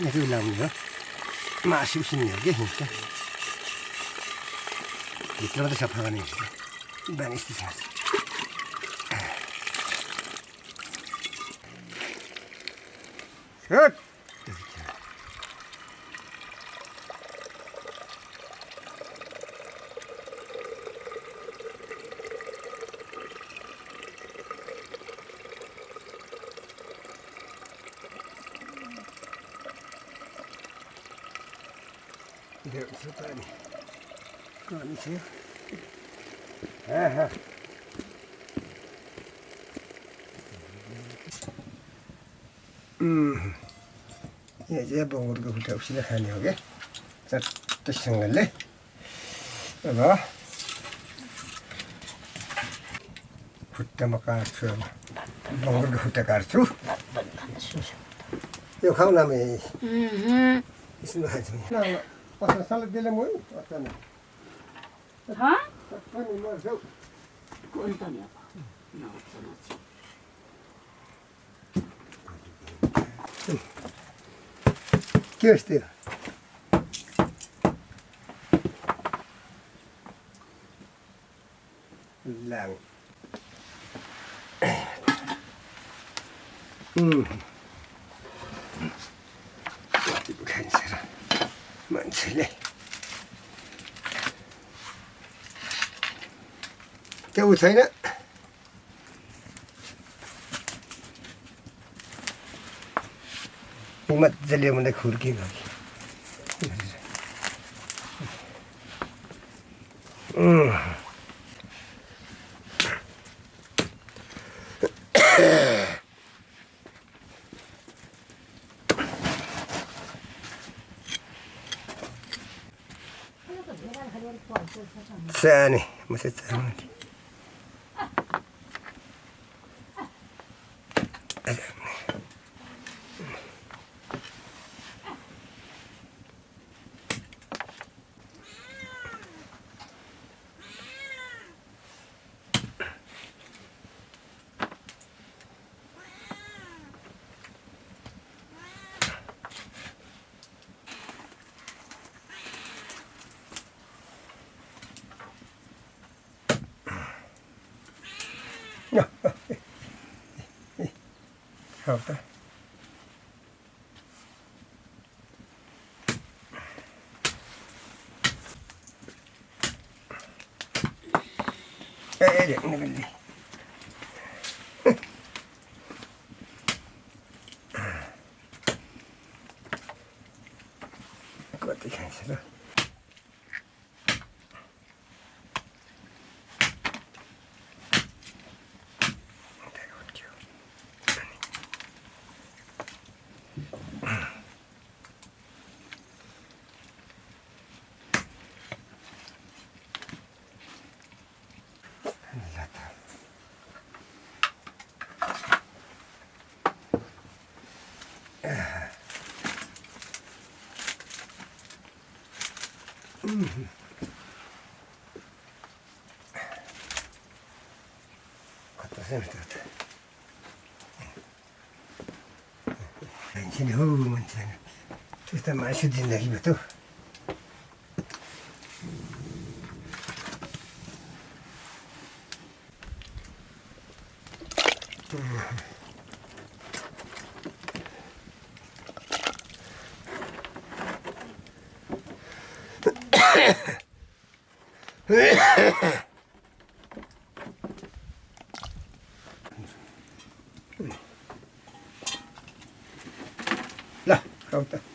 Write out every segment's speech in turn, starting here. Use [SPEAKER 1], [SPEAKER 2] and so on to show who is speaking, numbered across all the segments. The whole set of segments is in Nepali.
[SPEAKER 1] यति लाउने हो मासु उसिन्ने हो कि हिँड्छ भित्र त सफा गर्ने बानी यस्तो छ Deus, Tani. Tani, sim. यहाँ चाहिँ बङ्गुरको खुट्टा उसिना खाने हो क्या चट्टैसँगले अब खुट्टामा काट्छु अब बङ्गुरको खुट्टा काट्छु यो खाऊ न मे यसमा खान्छौँ पसला सल्लाह दिएँ म अचानक पनि मर्छौ के होस् त्यो लाङ कति पो खान्छ र मान्छेले त्यो छैन मजाले मलाई खुर्की गयो सानो masih sama lagi. Apa? Jangan geli. Kuat ikan sudah. Sini macam kita masih di lagi betul. Lah, kau tak.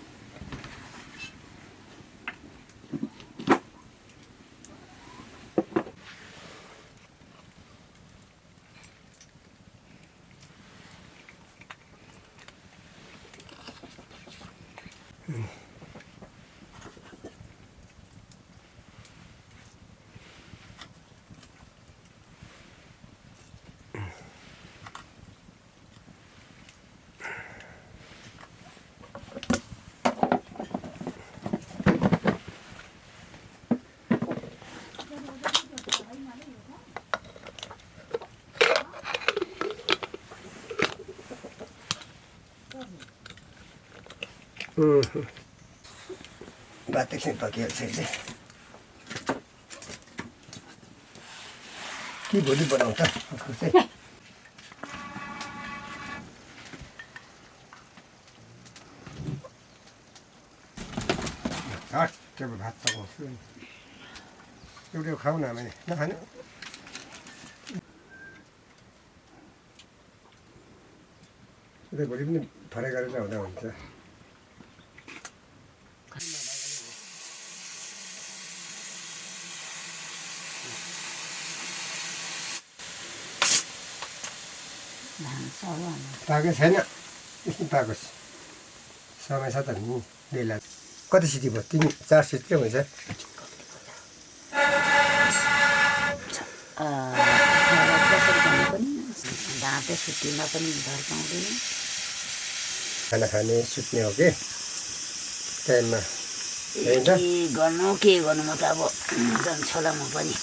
[SPEAKER 1] भात एकछिन पाकिहाल्छ अहिले के भोलि बनाउँछ उसको चाहिँ भात पकाउँछु एउटा खाऊ न मैले नखानु उता भोलि पनि फ्राई गरेर हुँदा हुन्छ पाएको छैन एकछिन पाकोस् समय छ त नि बेला कति सिटी भयो 3-4 सिटी चाहिँ हुन्छ खाना खाने सुत्ने हो कि टाइममा
[SPEAKER 2] के गर्नु म त अब जान्छु होला म पनि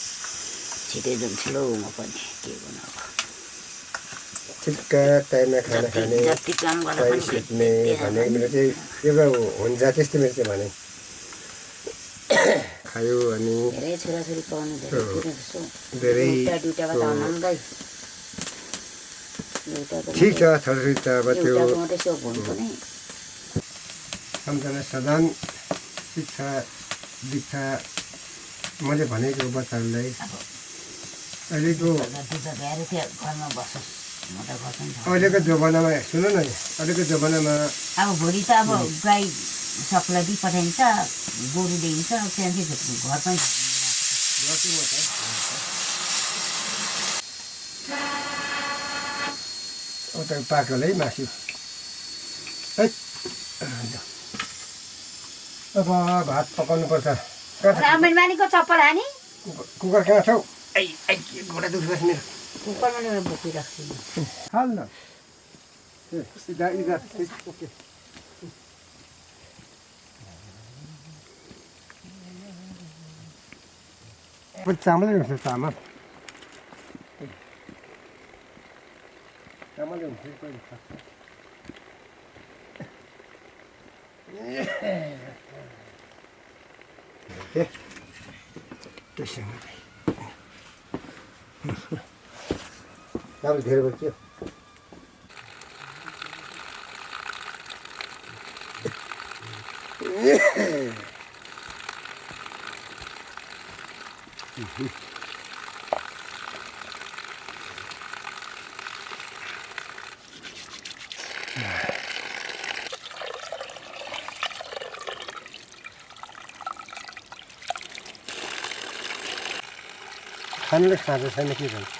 [SPEAKER 2] छिटै जान्छु ल म पनि के गर्नु अब
[SPEAKER 1] ठिक्का टाइममा खाना खाने
[SPEAKER 2] जति काम गर्दा
[SPEAKER 1] सुत्ने भन्ने मेरो चाहिँ एउटा हुन्छ त्यस्तो मेरो चाहिँ भने खायो अनि
[SPEAKER 2] धेरै छोराछोरी पाउनु
[SPEAKER 1] धेरै ठिक छ छोराछोरी त अब त्यो सम्झना सदान शिक्षा दीक्षा मैले भनेको बच्चाहरूलाई अहिलेको जमानामा सुन न अहिलेको जमानामा
[SPEAKER 2] अब भोलि त अब गाई सबलाई दिइ पठाइन्छ गोरु दिइन्छ त्यहाँदेखि घर पनि
[SPEAKER 1] उता पाक्यो होला है मासु अब भात पकाउनु पर्छ
[SPEAKER 2] रामबानीको चप्पल हानी
[SPEAKER 1] कुकर कहाँ छौ घोडा दुख्छ मेरो
[SPEAKER 2] कुकरमा नै बोकिराख्छु
[SPEAKER 1] हाल न चामलै हुन्छ चामल चामलै हुन्छ कहिले खान्छ चामल धेरै बच्यो खानुले खाँदो छैन के भन्छ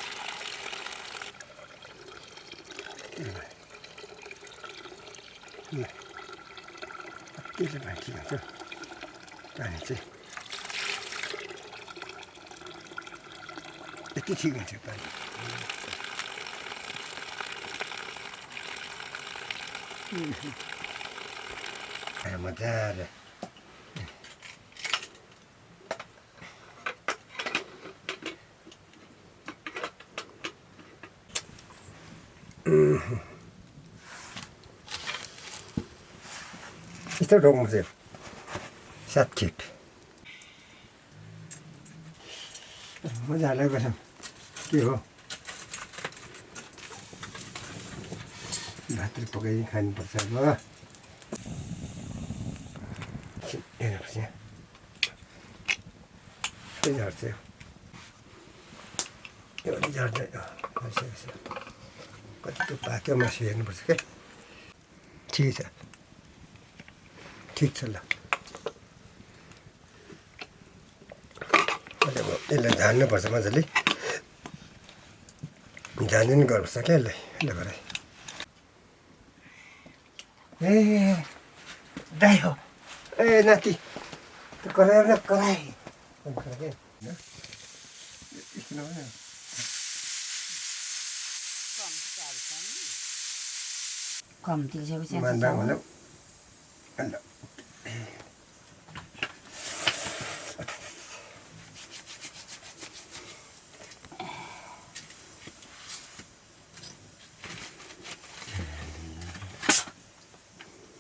[SPEAKER 1] त्यसले भाइ के भन्छ पानी चाहिँ यति ठिक हुन्छ पानी मजाले यस्तो ठाउँमा चाहिँ 7 खेप मजा लागेको छ के हो भात पकाइ खानुपर्छ अब हेर्नुपर्छ यहाँ के झर्छ यो पनि झर्दैन कति त्यो पाक्यो मासु हेर्नुपर्छ क्या ठिक छ ल यसलाई झान्नुपर्छ मजाले झानिदिनु गर्नुपर्छ क्या यसलाई भरे ए दाइ हो ए नाति त्यो कराएर कराए
[SPEAKER 2] कम्ती
[SPEAKER 1] मान्दा होला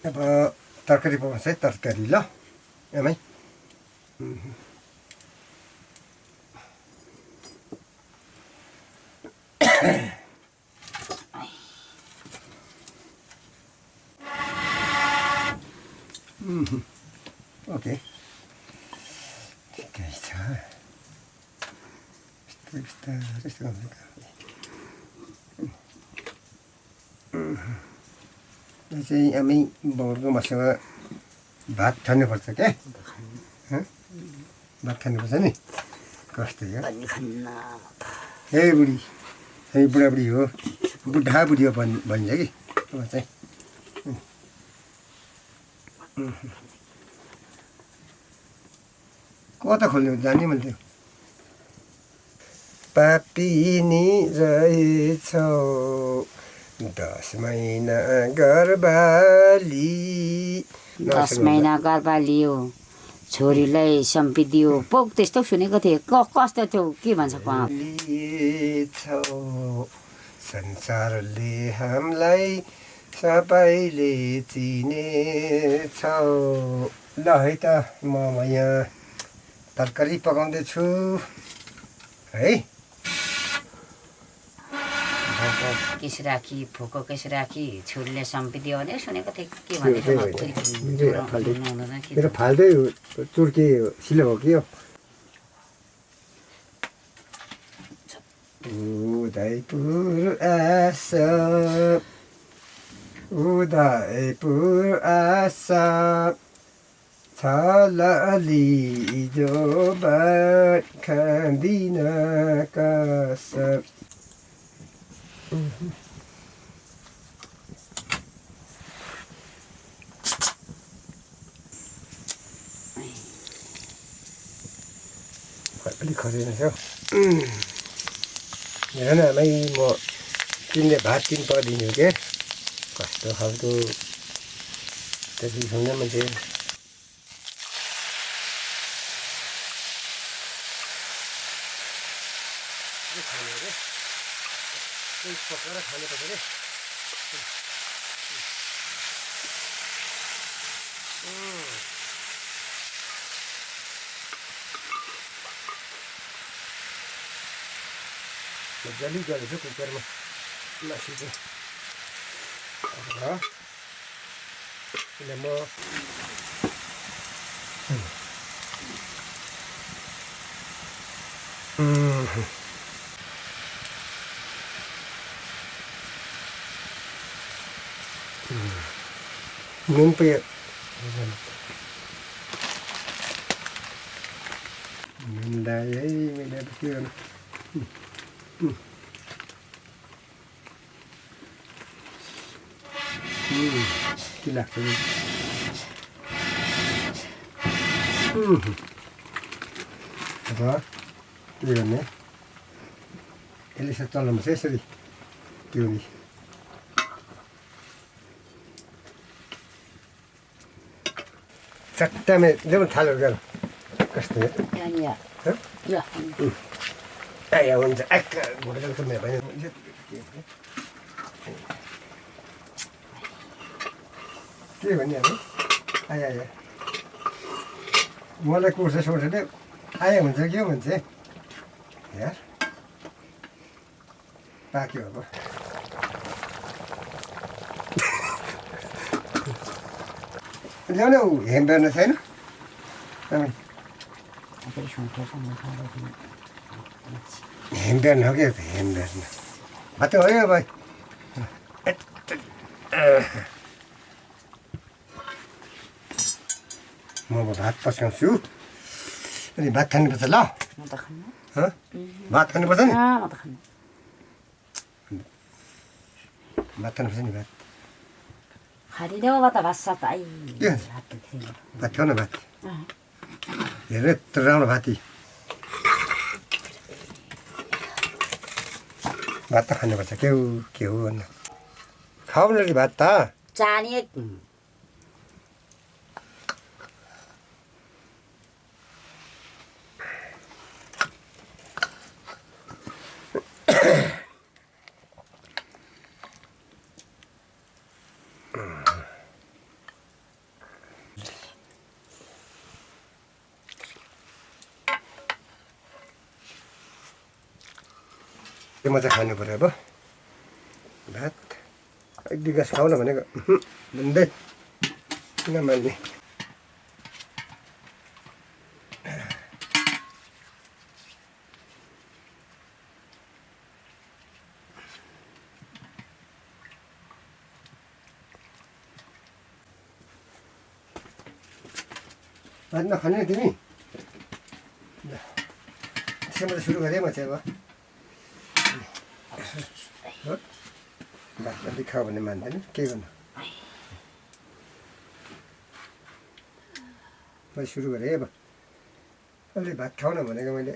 [SPEAKER 1] अब तरकारी पकाउँछ है तरकारी ल आमै ओके ठिकै छ बिस्तारै यो चाहिँ आमै बाउको मसँग भात खानुपर्छ क्या भात खानुपर्छ नि कस्तो हो ए बुढी हामी बुढाबुढी हो बुढी हो भन्छ कि अब चाहिँ कता खोल्नु जाने भन्थ्यो पापिनी रहेछौ 10 महिना गर्भाली
[SPEAKER 2] 10 महिना गर्भालियो छोरीलाई सम्पिदियो पोक त्यस्तो सुनेको थिएँ कस्तो थियो के भन्छ
[SPEAKER 1] छौ संसारले हामीलाई सबैले चिनेछौ ल है त म यहाँ तरकारी पकाउँदैछु है
[SPEAKER 2] केस राखी फोको केस राखी छोरीले सम्पिदियो भने सुनेको थिएँ के
[SPEAKER 1] मेरो फाल्दै तुर्के सिलो हो कि उदयपुर आशा छलली जो बात खाँदिन कसम अलिक खसेन छ हेर न आमै म तिमीले भात पकाइदिनु के कस्तो खालको त्यसरी सुन्ने मान्छे पकाएर खानुपर्छ रे मजाले गरेको छु कुकरमा मासु चाहिँ म नुन पुग्यो नुन लगाए है मैले अब के गर्नु के लाग्छ अब के गर्ने यसले यसो चलाउनुपर्छ यसरी पिउनी चट्टामे जब थालो गर कस्तो आया हुन्छ घोटेको मेरो भयो के भन्ने अब आया मलाई कुर्छ सोर्छले आया हुन्छ के भन्छ यार पाक्यो अब ल्याउने हेम्बेर्न छैन हेम्बेर्न हो क्या हेम्बेर्न भात हो यो भाइ म भात पस्काउँछु अनि भात खानुपर्छ ल भात खानुपर्छ नि भात खानुपर्छ नि भात भात खाऊ न भात हेर यत्रो राम्रो भाती भात त खानुपर्छ के हो भन्नु खाऊ न भात त
[SPEAKER 2] चानी
[SPEAKER 1] म चाहिँ खानु पऱ्यो अब भात। एक दुई गाँस खाऊ न भनेको भन्दै किन मान्ने। भात नखाने तिमी? त्यसैमा त सुरु गरेँ म चाहिँ अब भात अलिक खाऊ भने मान्दैन के गर्नु। मैले सुरु गरेँ अब अलि भात खाऊ न भनेको मैले।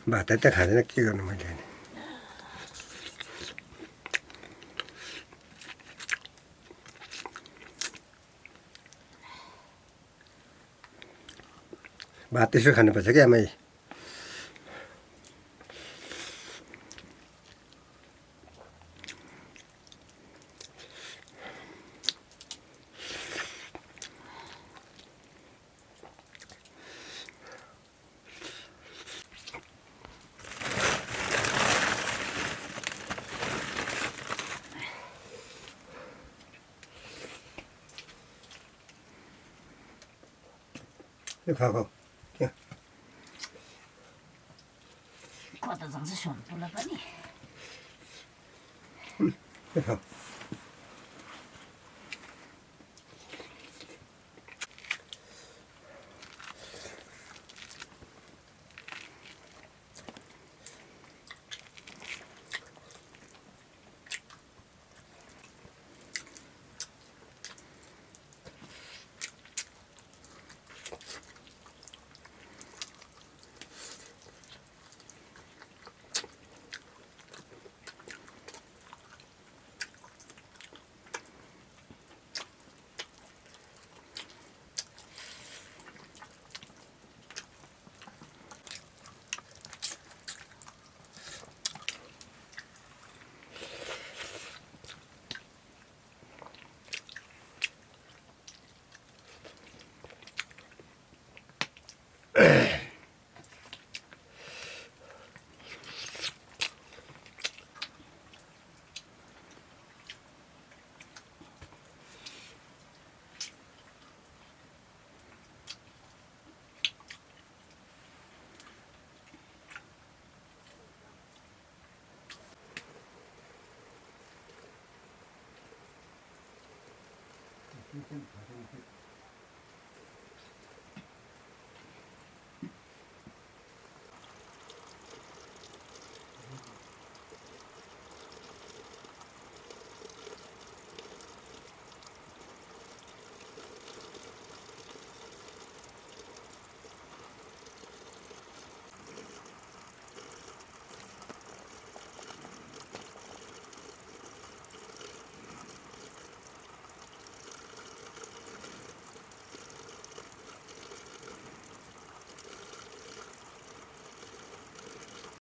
[SPEAKER 1] भातै त खाँदैन के गर्नु मैले। भात त्यसो खानुपर्छ क्या आमै। खाऊ खाऊ त्यहाँ
[SPEAKER 2] कता जान्छ सुनपुला पनि
[SPEAKER 1] खाऊ। You can